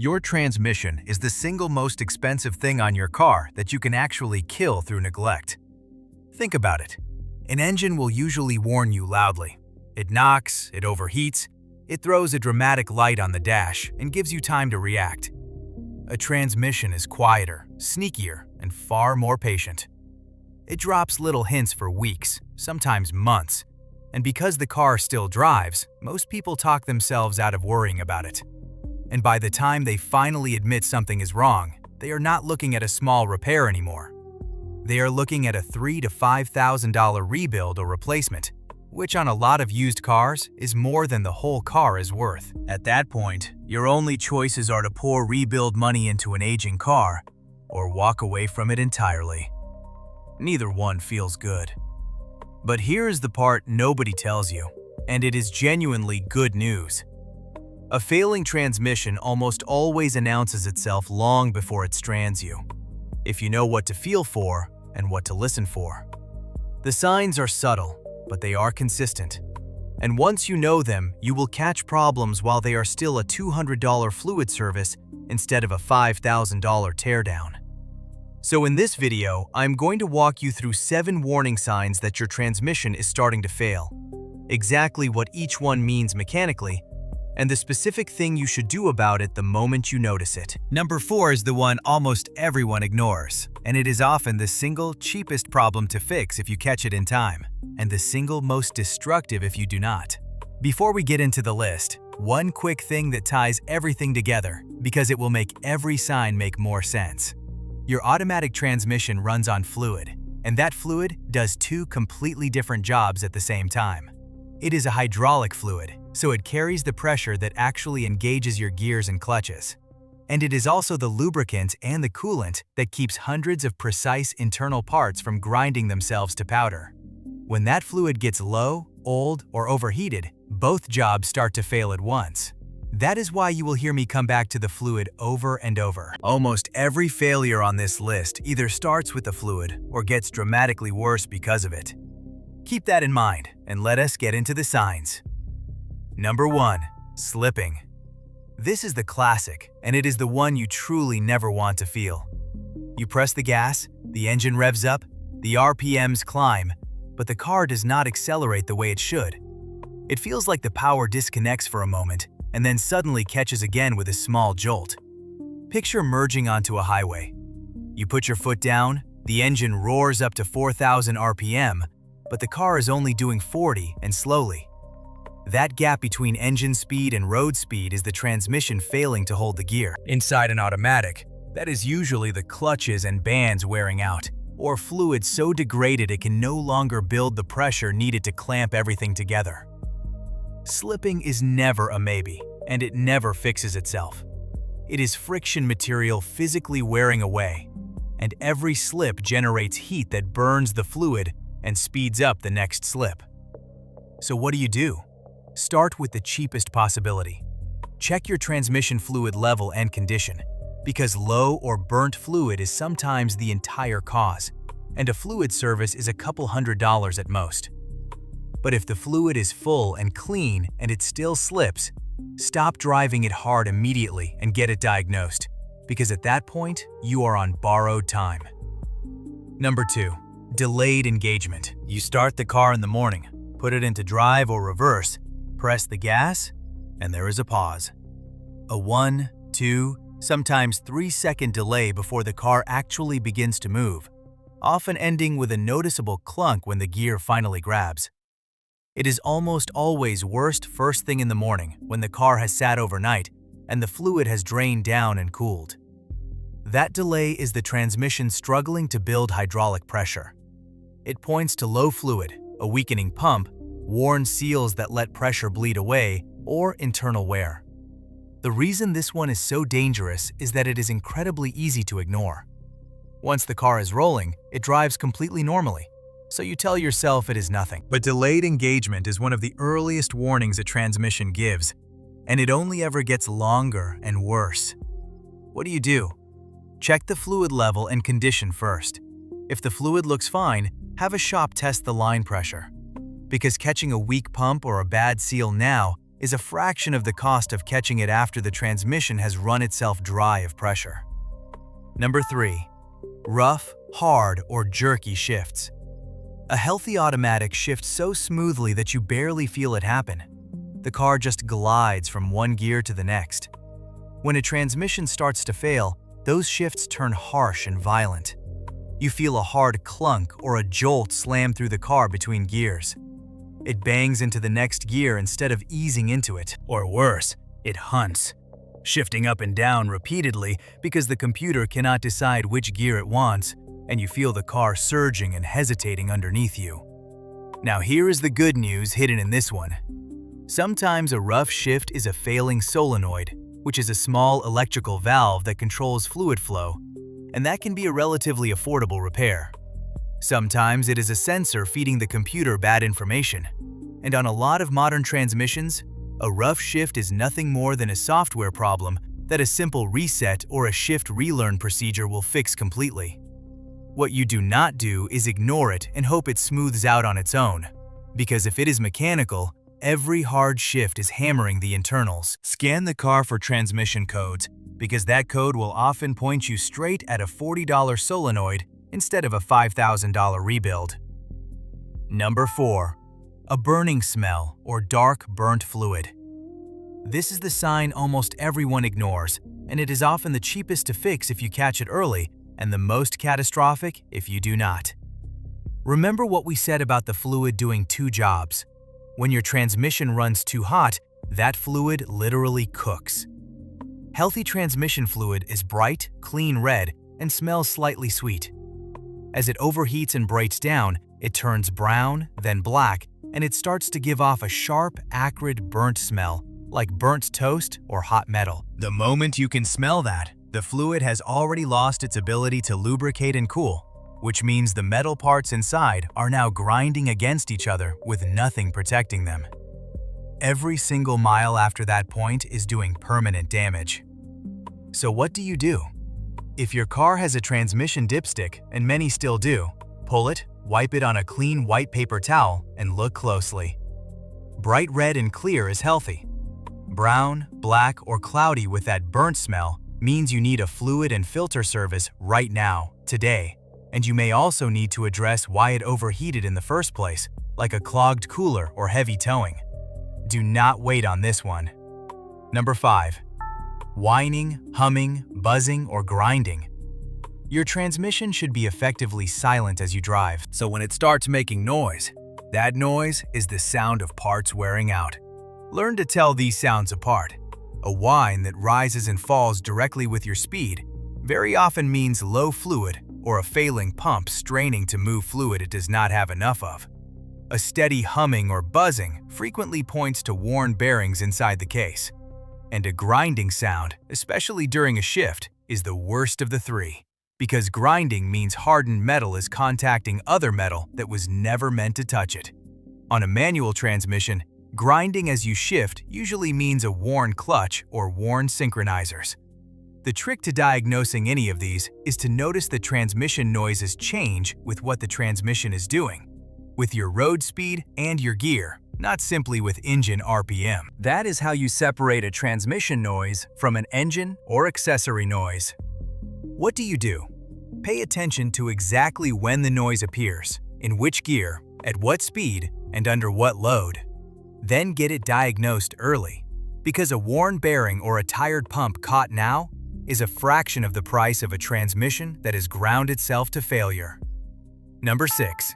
Your transmission is the single most expensive thing on your car that you can actually kill through neglect. Think about it. An engine will usually warn you loudly. It knocks, it overheats, it throws a dramatic light on the dash and gives you time to react. A transmission is quieter, sneakier, and far more patient. It drops little hints for weeks, sometimes months, and because the car still drives, most people talk themselves out of worrying about it. And by the time they finally admit something is wrong, they are not looking at a small repair anymore. They are looking at a $3,000 to $5,000 rebuild or replacement, which on a lot of used cars is more than the whole car is worth. At that point, your only choices are to pour rebuild money into an aging car or walk away from it entirely. Neither one feels good. But here is the part nobody tells you, and it is genuinely good news. A failing transmission almost always announces itself long before it strands you, if you know what to feel for and what to listen for. The signs are subtle, but they are consistent. And once you know them, you will catch problems while they are still a $200 fluid service instead of a $5,000 teardown. So in this video, I'm going to walk you through 7 warning signs that your transmission is starting to fail, exactly what each one means mechanically, and the specific thing you should do about it the moment you notice it. Number 4 is the one almost everyone ignores, and it is often the single cheapest problem to fix if you catch it in time, and the single most destructive if you do not. Before we get into the list, one quick thing that ties everything together, because it will make every sign make more sense. Your automatic transmission runs on fluid, and that fluid does 2 completely different jobs at the same time. It is a hydraulic fluid, so it carries the pressure that actually engages your gears and clutches. And it is also the lubricant and the coolant that keeps hundreds of precise internal parts from grinding themselves to powder. When that fluid gets low, old, or overheated, both jobs start to fail at once. That is why you will hear me come back to the fluid over and over. Almost every failure on this list either starts with the fluid or gets dramatically worse because of it. Keep that in mind, and let us get into the signs. Number 1. Slipping. This is the classic, and it is the one you truly never want to feel. You press the gas, the engine revs up, the RPMs climb, but the car does not accelerate the way it should. It feels like the power disconnects for a moment, and then suddenly catches again with a small jolt. Picture merging onto a highway. You put your foot down, the engine roars up to 4,000 RPM, but the car is only doing 40 and slowly. That gap between engine speed and road speed is the transmission failing to hold the gear. Inside an automatic, that is usually the clutches and bands wearing out, or fluid so degraded it can no longer build the pressure needed to clamp everything together. Slipping is never a maybe, and it never fixes itself. It is friction material physically wearing away, and every slip generates heat that burns the fluid and speeds up the next slip. So what do? Start with the cheapest possibility. Check your transmission fluid level and condition, because low or burnt fluid is sometimes the entire cause, and a fluid service is a couple $100s at most. But if the fluid is full and clean and it still slips, stop driving it hard immediately and get it diagnosed, because at that point, you are on borrowed time. Number 2. Delayed engagement. You start the car in the morning, put it into drive or reverse, press the gas, and there is a pause. A 1, 2, sometimes 3-second delay before the car actually begins to move, often ending with a noticeable clunk when the gear finally grabs. It is almost always worst first thing in the morning when the car has sat overnight and the fluid has drained down and cooled. That delay is the transmission struggling to build hydraulic pressure. It points to low fluid, a weakening pump, worn seals that let pressure bleed away, or internal wear. The reason this one is so dangerous is that it is incredibly easy to ignore. Once the car is rolling, it drives completely normally, so you tell yourself it is nothing. But delayed engagement is one of the earliest warnings a transmission gives, and it only ever gets longer and worse. What do? Check the fluid level and condition first. If the fluid looks fine, have a shop test the line pressure. Because catching a weak pump or a bad seal now is a fraction of the cost of catching it after the transmission has run itself dry of pressure. Number 3. Rough, hard, or jerky shifts. A healthy automatic shifts so smoothly that you barely feel it happen. The car just glides from one gear to the next. When a transmission starts to fail, those shifts turn harsh and violent. You feel a hard clunk or a jolt slam through the car between gears. It bangs into the next gear instead of easing into it. Or worse, it hunts, shifting up and down repeatedly because the computer cannot decide which gear it wants, and you feel the car surging and hesitating underneath you. Now here is the good news hidden in this one. Sometimes a rough shift is a failing solenoid, which is a small electrical valve that controls fluid flow, and that can be a relatively affordable repair. Sometimes it is a sensor feeding the computer bad information, and on a lot of modern transmissions, a rough shift is nothing more than a software problem that a simple reset or a shift relearn procedure will fix completely. What you do not do is ignore it and hope it smooths out on its own, because if it is mechanical, every hard shift is hammering the internals. Scan the car for transmission codes, because that code will often point you straight at a $40 solenoid instead of a $5,000 rebuild. Number 4. A burning smell or dark burnt fluid. This is the sign almost everyone ignores, and it is often the cheapest to fix if you catch it early and the most catastrophic if you do not. Remember what we said about the fluid doing two jobs. When your transmission runs too hot, that fluid literally cooks. Healthy transmission fluid is bright, clean red, and smells slightly sweet. As it overheats and breaks down, it turns brown, then black, and it starts to give off a sharp, acrid, burnt smell, like burnt toast or hot metal. The moment you can smell that, the fluid has already lost its ability to lubricate and cool, which means the metal parts inside are now grinding against each other with nothing protecting them. Every single mile after that point is doing permanent damage. So what do you do? If your car has a transmission dipstick, and many still do, pull it, wipe it on a clean white paper towel, and look closely. Bright red and clear is healthy. Brown, black, or cloudy with that burnt smell means you need a fluid and filter service right now, today, and you may also need to address why it overheated in the first place, like a clogged cooler or heavy towing. Do not wait on this one. Number 5. Whining, humming, buzzing, or grinding. Your transmission should be effectively silent as you drive, so when it starts making noise, that noise is the sound of parts wearing out. Learn to tell these sounds apart. A whine that rises and falls directly with your speed very often means low fluid or a failing pump straining to move fluid it does not have enough of. A steady humming or buzzing frequently points to worn bearings inside the case. And a grinding sound, especially during a shift, is the worst of the three, because grinding means hardened metal is contacting other metal that was never meant to touch it. On a manual transmission, grinding as you shift usually means a worn clutch or worn synchronizers. The trick to diagnosing any of these is to notice the transmission noises change with what the transmission is doing, with your road speed and your gear, not simply with engine RPM. That is how you separate a transmission noise from an engine or accessory noise. What do you do? Pay attention to exactly when the noise appears, in which gear, at what speed, and under what load. Then get it diagnosed early, because a worn bearing or a tired pump caught now is a fraction of the price of a transmission that has ground itself to failure. Number 6.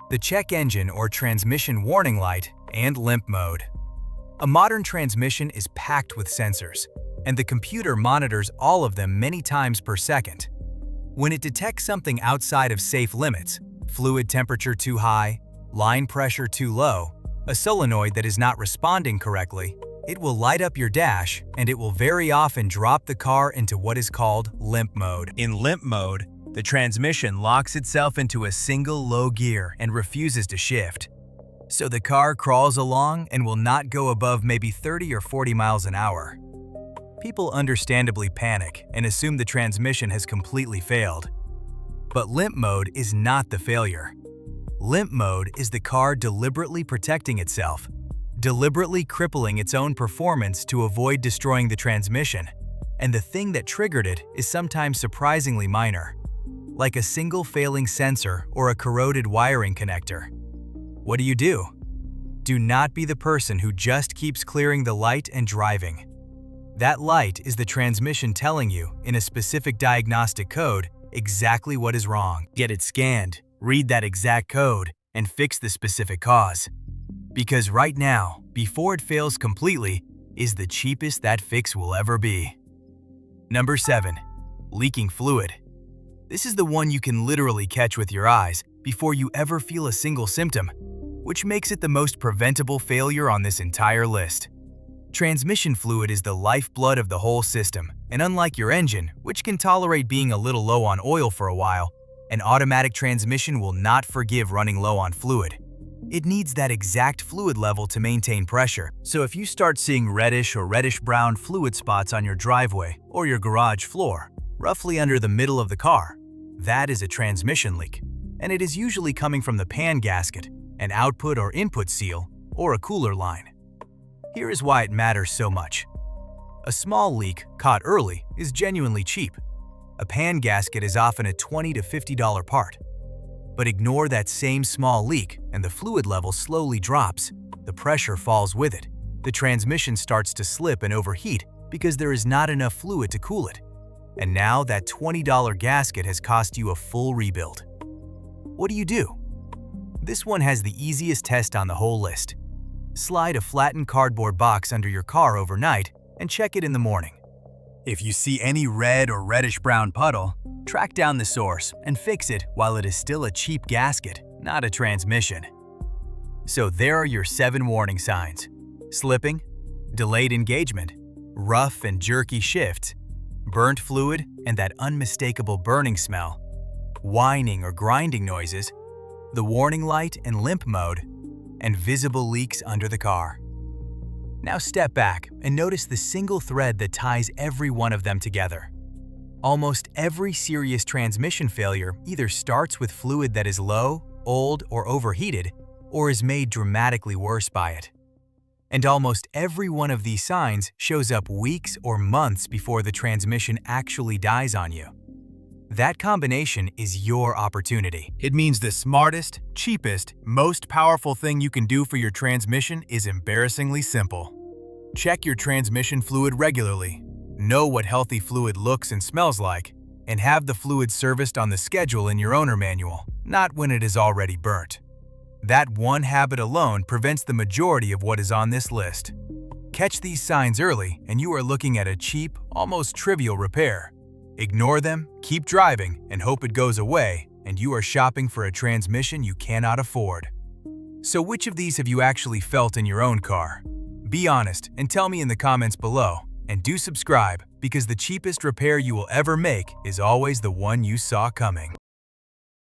The check engine or transmission warning light and limp mode. A modern transmission is packed with sensors, and the computer monitors all of them many times per second. When it detects something outside of safe limits, fluid temperature too high, line pressure too low, a solenoid that is not responding correctly, it will light up your dash, and it will very often drop the car into what is called limp mode. In limp mode, the transmission locks itself into a single low gear and refuses to shift. So the car crawls along and will not go above maybe 30 or 40 miles an hour. People understandably panic and assume the transmission has completely failed. But limp mode is not the failure. Limp mode is the car deliberately protecting itself, deliberately crippling its own performance to avoid destroying the transmission. And the thing that triggered it is sometimes surprisingly minor, like a single failing sensor or a corroded wiring connector. What do? Do not be the person who just keeps clearing the light and driving. That light is the transmission telling you, in a specific diagnostic code, exactly what is wrong. Get it scanned, read that exact code, and fix the specific cause. Because right now, before it fails completely, is the cheapest that fix will ever be. Number 7. Leaking fluid. This is the one you can literally catch with your eyes before you ever feel a single symptom, which makes it the most preventable failure on this entire list. Transmission fluid is the lifeblood of the whole system, and unlike your engine, which can tolerate being a little low on oil for a while, an automatic transmission will not forgive running low on fluid. It needs that exact fluid level to maintain pressure. So if you start seeing reddish or reddish-brown fluid spots on your driveway or your garage floor, roughly under the middle of the car, that is a transmission leak, and it is usually coming from the pan gasket, an output or input seal, or a cooler line. Here is why it matters so much. A small leak, caught early, is genuinely cheap. A pan gasket is often a $20 to $50 part. But ignore that same small leak and the fluid level slowly drops. The pressure falls with it. The transmission starts to slip and overheat because there is not enough fluid to cool it. And now that $20 gasket has cost you a full rebuild. What do? This one has the easiest test on the whole list. Slide a flattened cardboard box under your car overnight and check it in the morning. If you see any red or reddish-brown puddle, track down the source and fix it while it is still a cheap gasket, not a transmission. So there are your 7 warning signs: slipping, delayed engagement, rough and jerky shifts, burnt fluid and that unmistakable burning smell, whining or grinding noises, the warning light and limp mode, and visible leaks under the car. Now step back and notice the single thread that ties every one of them together. Almost every serious transmission failure either starts with fluid that is low, old, or overheated, or is made dramatically worse by it. And almost every one of these signs shows up weeks or months before the transmission actually dies on you. That combination is your opportunity. It means the smartest, cheapest, most powerful thing you can do for your transmission is embarrassingly simple. Check your transmission fluid regularly, know what healthy fluid looks and smells like, and have the fluid serviced on the schedule in your owner manual, not when it is already burnt. That one habit alone prevents the majority of what is on this list. Catch these signs early and you are looking at a cheap, almost trivial repair. Ignore them, keep driving, and hope it goes away, and you are shopping for a transmission you cannot afford. So which of these have you actually felt in your own car? Be honest and tell me in the comments below, and do subscribe because the cheapest repair you will ever make is always the one you saw coming.